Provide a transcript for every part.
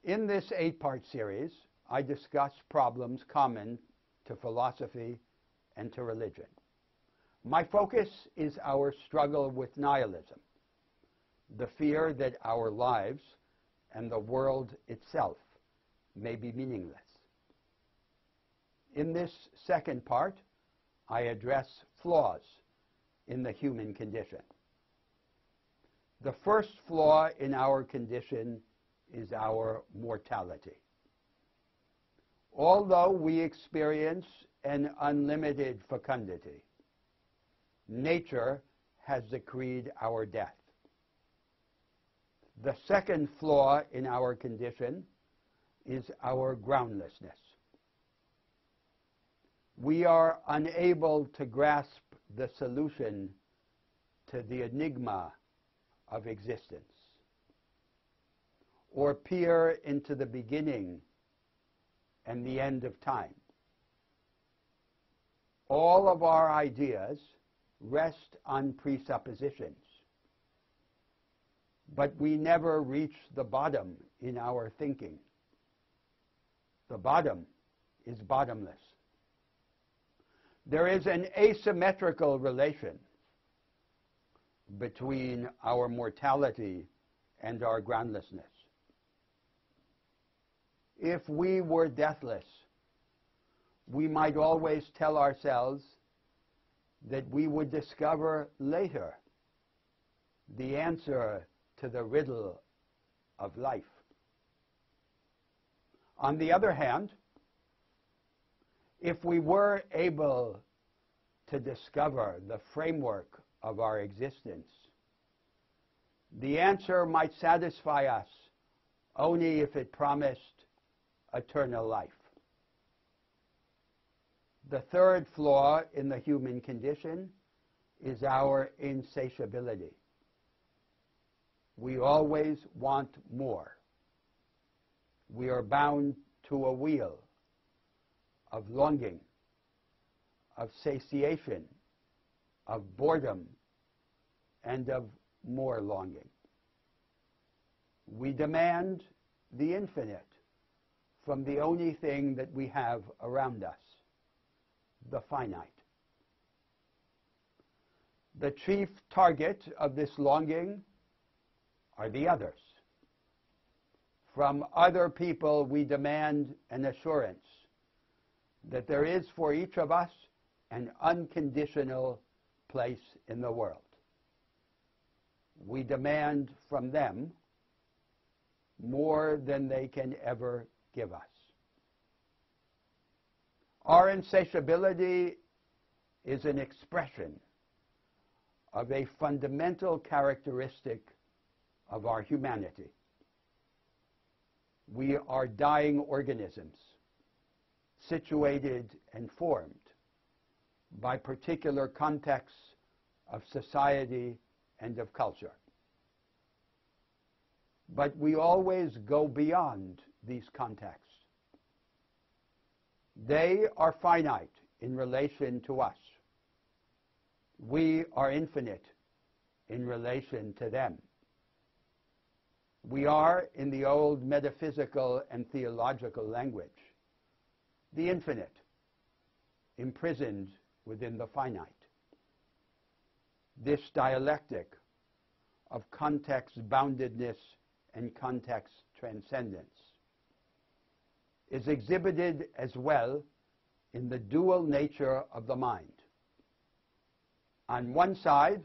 In this 8-part series, I discuss problems common to philosophy and to religion. My focus is our struggle with nihilism, the fear that our lives and the world itself may be meaningless. In this second part, I address flaws in the human condition. The first flaw in our condition is our mortality. Although we experience an unlimited fecundity, nature has decreed our death. The second flaw in our condition is our groundlessness. We are unable to grasp the solution to the enigma of existence, or peer into the beginning and the end of time. All of our ideas rest on presuppositions, but we never reach the bottom in our thinking. The bottom is bottomless. There is an asymmetrical relation between our mortality and our groundlessness. If we were deathless, we might always tell ourselves that we would discover later the answer to the riddle of life. On the other hand, if we were able to discover the framework of our existence, the answer might satisfy us only if it promised eternal life. The third flaw in the human condition is our insatiability. We always want more. We are bound to a wheel of longing, of satiation, of boredom, and of more longing. We demand the infinite from the only thing that we have around us, the finite. The chief target of this longing are the others. From other people we demand an assurance that there is for each of us an unconditional place in the world. We demand from them more than they can ever give us. Our insatiability is an expression of a fundamental characteristic of our humanity. We are dying organisms, situated and formed by particular contexts of society and of culture. But we always go beyond these contexts. They are finite in relation to us. We are infinite in relation to them. We are, in the old metaphysical and theological language, the infinite, imprisoned within the finite. This dialectic of context boundedness and context transcendence is exhibited as well in the dual nature of the mind. On one side,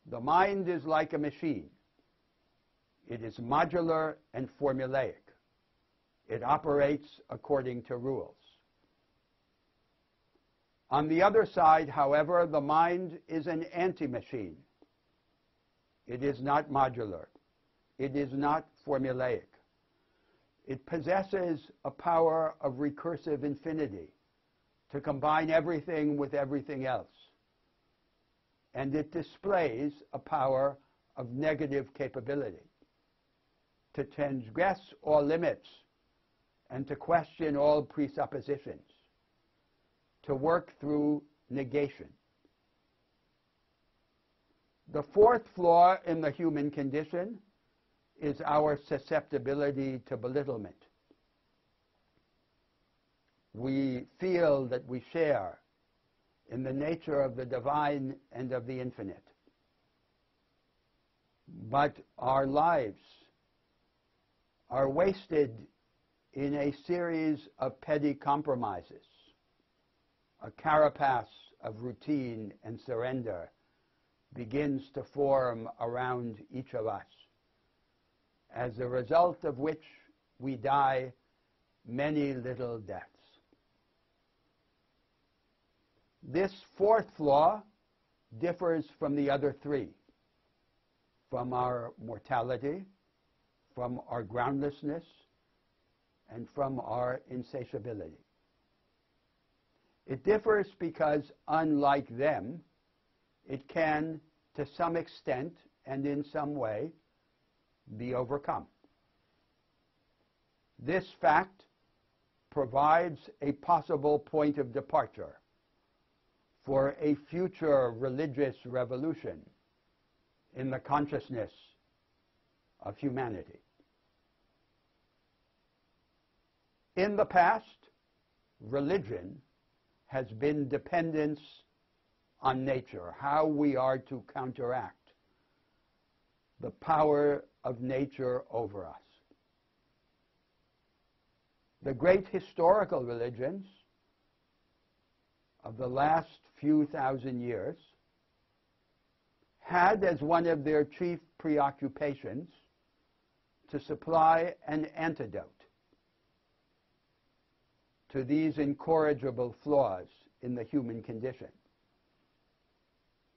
the mind is like a machine. It is modular and formulaic. It operates according to rules. On the other side, however, the mind is an anti-machine. It is not modular. It is not formulaic. It possesses a power of recursive infinity to combine everything with everything else. And it displays a power of negative capability to transgress all limits and to question all presuppositions, to work through negation. The fourth flaw in the human condition is our susceptibility to belittlement. We feel that we share in the nature of the divine and of the infinite. But our lives are wasted in a series of petty compromises, a carapace of routine and surrender begins to form around each of us, as a result of which we die many little deaths. This fourth flaw differs from the other three, from our mortality, from our groundlessness, and from our insatiability. It differs because, unlike them, it can, to some extent and in some way, be overcome. This fact provides a possible point of departure for a future religious revolution in the consciousness of humanity. In the past, religion has been dependence on nature, how we are to counteract the power of nature over us. The great historical religions of the last few thousand years had as one of their chief preoccupations to supply an antidote to these incorrigible flaws in the human condition.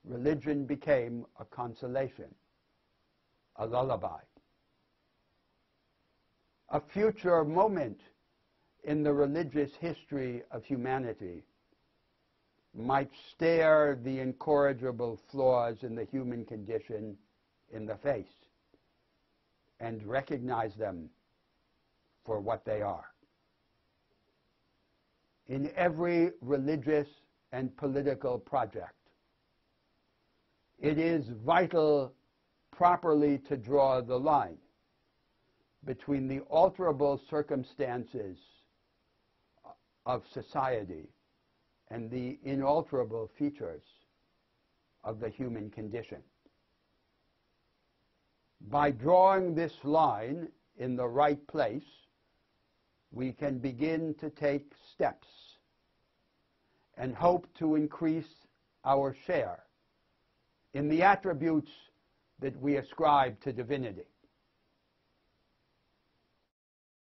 Religion became a consolation, a lullaby. A future moment in the religious history of humanity might stare the incorrigible flaws in the human condition in the face and recognize them for what they are. In every religious and political project, it is vital properly to draw the line between the alterable circumstances of society and the inalterable features of the human condition. By drawing this line in the right place, we can begin to take steps and hope to increase our share in the attributes that we ascribe to divinity.